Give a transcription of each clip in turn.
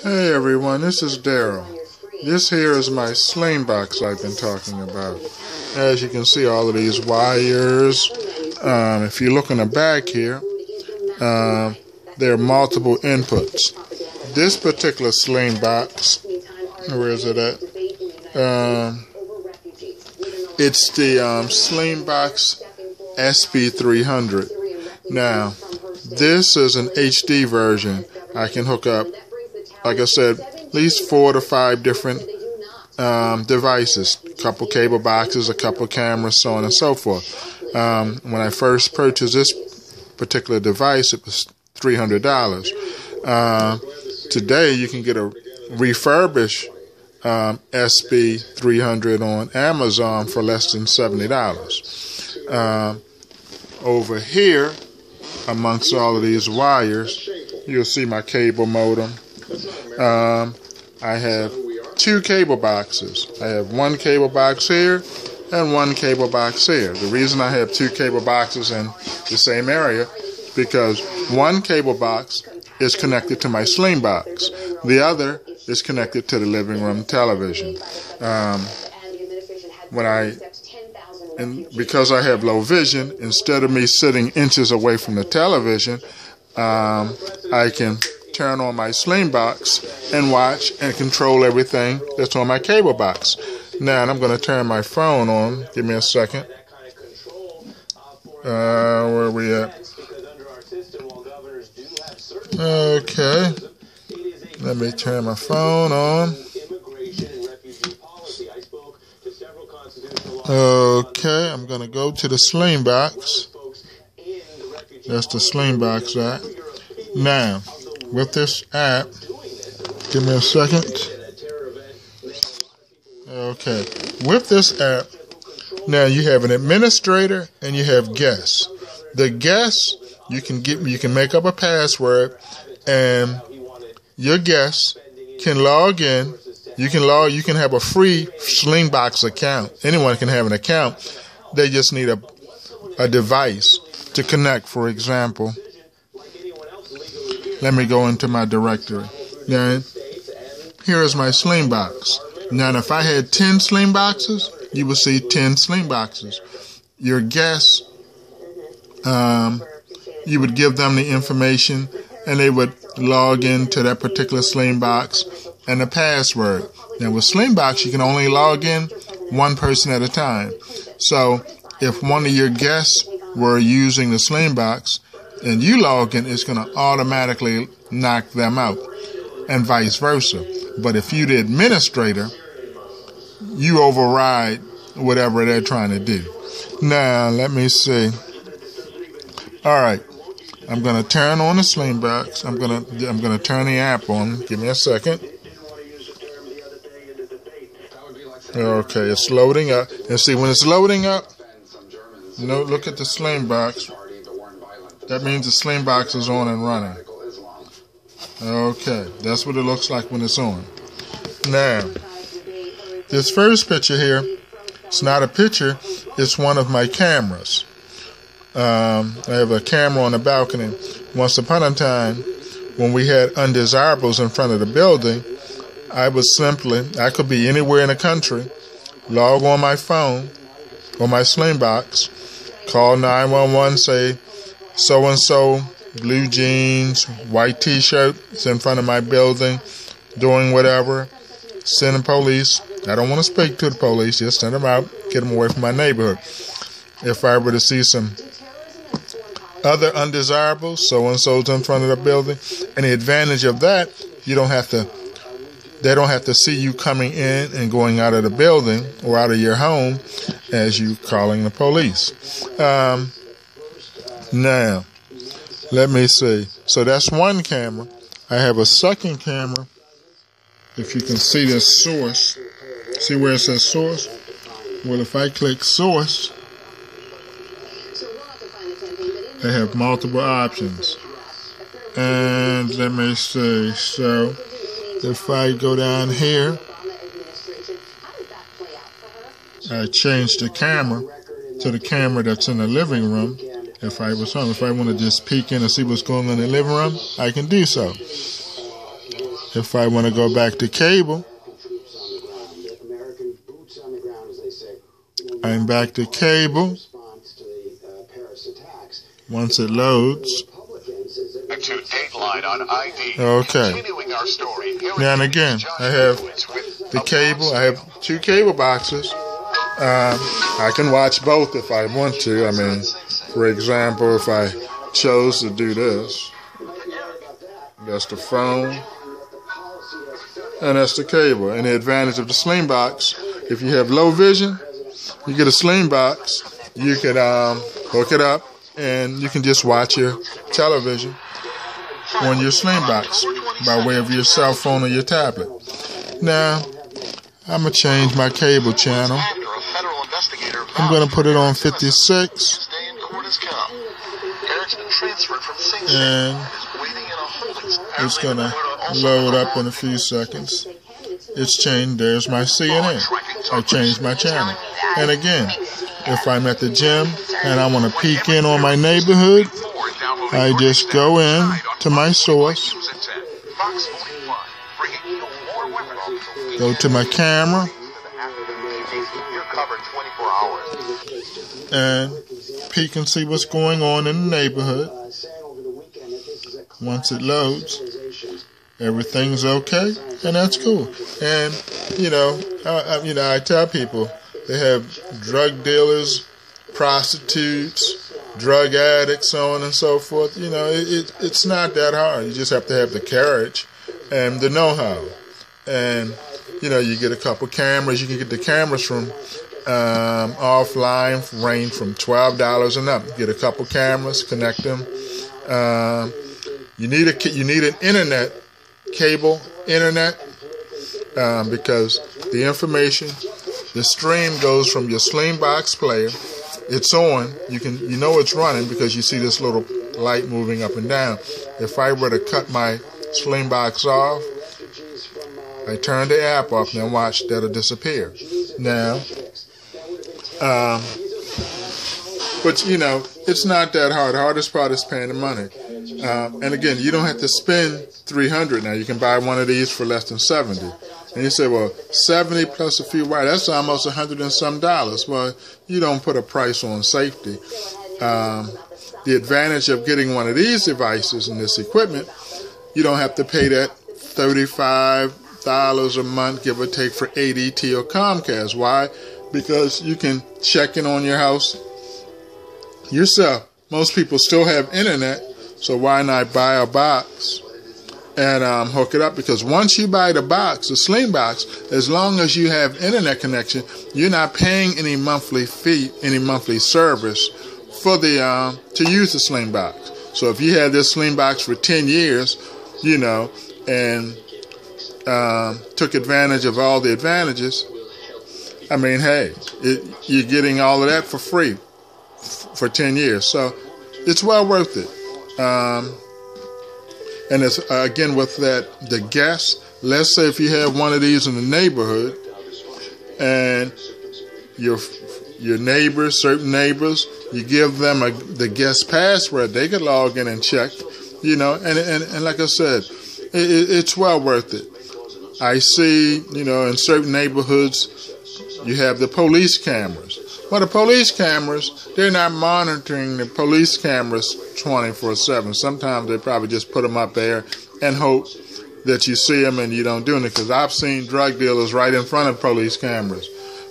Hey everyone, this is Daryl. This here is my Slingbox I've been talking about. As you can see, all of these wires. If you look in the back here, there are multiple inputs. This particular Slingbox, where is it at? It's the Slingbox SB300. Now, this is an HD version. I can hook up, like I said, at least 4 to 5 different devices, a couple cable boxes, a couple cameras, so on and so forth. When I first purchased this particular device, it was $300. Today, you can get a refurbished SB300 on Amazon for less than $70. Over here, amongst all of these wires, you'll see my cable modem. I have 2 cable boxes. I have one cable box here and one cable box here. The reason I have 2 cable boxes in the same area, because one cable box is connected to my Slingbox. The other is connected to the living room television. Because I have low vision, instead of me sitting inches away from the television, I can turn on my Slingbox and watch and control everything that's on my cable box. Now, I'm going to turn my phone on. Give me a second. Where are we at? Okay. Let me turn my phone on. Okay, I'm going to go to the Slingbox. That's the Slingbox app. Now, with this app, give me a second. Okay, with this app, now you have an administrator and you have guests. The guests, you can make up a password, and your guests can log in. You can have a free Slingbox account. Anyone can have an account. They just need a device to connect. For example, let me go into my directory. Now, here is my Slingbox. Now, if I had 10 Slingboxes, you would see 10 Slingboxes. Your guests, you would give them the information, and they would log into that particular Slingbox and the password. Now, with Slingbox, you can only log in one person at a time. So, if one of your guests were using the Slingbox and you log in, it's going to automatically knock them out, and vice versa. But if you're the administrator, you override whatever they're trying to do. Now, let me see. All right. I'm going to turn on the Slingbox. I'm going to turn the app on. Give me a second. Okay, it's loading up. And see, when it's loading up, look at the Slingbox. That means the Slingbox is on and running. Okay, that's what it looks like when it's on. Now, this first picture here, it's not a picture, it's one of my cameras. I have a camera on the balcony. Once upon a time, when we had undesirables in front of the building, I could be anywhere in the country, log on my phone or my Slingbox, call 911, say so-and-so, blue jeans, white t-shirt, is in front of my building, doing whatever, send the police. I don't want to speak to the police, just send them out, get them away from my neighborhood. If I were to see some other undesirables, so-and-so's in front of the building, and the advantage of that, they don't have to see you coming in and going out of the building or out of your home as you calling the police. Now, let me see. So that's one camera. I have a second camera. If you can see this source, see where it says source? Well, if I click source, I have multiple options. And let me see. So if I go down here, I change the camera to the camera that's in the living room. If I was home, if I want to just peek in and see what's going on in the living room, I can do so. if I want to go back to cable, I'm back to cable. Once it loads. Okay. Now and again, I have the cable. I have 2 cable boxes. I can watch both if I want to. I mean, for example, if I chose to do this, that's the phone, and that's the cable. And the advantage of the Slingbox, if you have low vision, you get a Slingbox, you can hook it up, and you can just watch your television on your Slingbox by way of your cell phone or your tablet. Now, I'm going to change my cable channel. I'm going to put it on 56. And it's going to load up in a few seconds. It's changed. There's my CNN. I changed my channel. And again, if I'm at the gym and I want to peek in on my neighborhood, I just go in to my source, go to my camera, and peek and see what's going on in the neighborhood. Once it loads, everything's okay, and that's cool. And I tell people, they have drug dealers, prostitutes, drug addicts, so on and so forth. It's not that hard. You just have to have the courage and the know-how. And you get a couple cameras. You can get the cameras from offline, range from $12 and up. You get a couple cameras, connect them. You need an internet, cable internet, because the information, the stream goes from your Slingbox player. It's on. You know it's running because you see this little light moving up and down. If I were to cut my Slingbox off, I turn the app off and watch, that'll disappear. Now, but it's not that hard. The hardest part is paying the money. And again, you don't have to spend $300 now. You can buy one of these for less than $70. And you say, well, 70 plus a few wires, that's almost $100 and some. Well, you don't put a price on safety. The advantage of getting one of these devices and this equipment, you don't have to pay that $35 a month, give or take, for ADT or Comcast. Why? Because you can check in on your house yourself. Most people still have internet, so why not buy a box and hook it up? Because once you buy the box, the Slingbox, as long as you have internet connection, you're not paying any monthly fee, any monthly service for the to use the Slingbox. So if you had this Slingbox for 10 years, and took advantage of all the advantages, I mean, hey, you're getting all of that for free for 10 years. So it's well worth it. And it's, again, with that, the guests, let's say if you have one of these in the neighborhood and your neighbors, certain neighbors, you give them the guest password, they could log in and check, and like I said, it's well worth it. I see, in certain neighborhoods, you have the police cameras. Well, the police cameras, they're not monitoring the police cameras 24/7. Sometimes they probably just put them up there and hope that you see them and you don't do anything. Because I've seen drug dealers right in front of police cameras.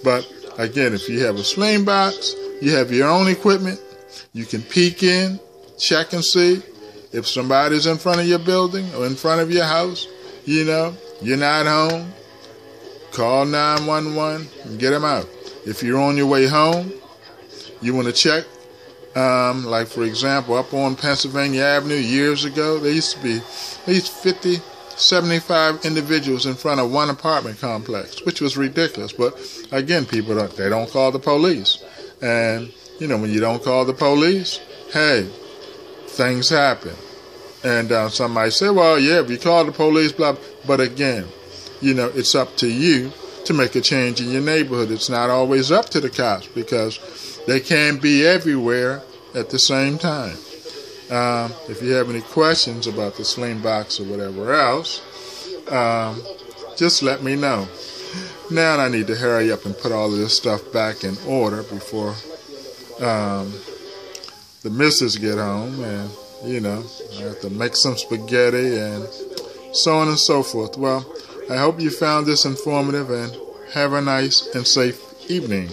But again, if you have a Slingbox, you have your own equipment, you can peek in, check and see if somebody's in front of your building or in front of your house. You're not home, call 911 and get them out. If you're on your way home, you want to check, like for example, up on Pennsylvania Avenue years ago, there used to be at least 50, 75 individuals in front of one apartment complex, which was ridiculous. But again, people they don't call the police. And, when you don't call the police, hey, things happen. And somebody say, well, yeah, if you call the police, blah, blah. But again, it's up to you to make a change in your neighborhood. It's not always up to the cops because they can't be everywhere at the same time. If you have any questions about the Slingbox or whatever else, just let me know. Now I need to hurry up and put all of this stuff back in order before the missus get home, and I have to make some spaghetti and so on and so forth. Well, I hope you found this informative, and have a nice and safe evening.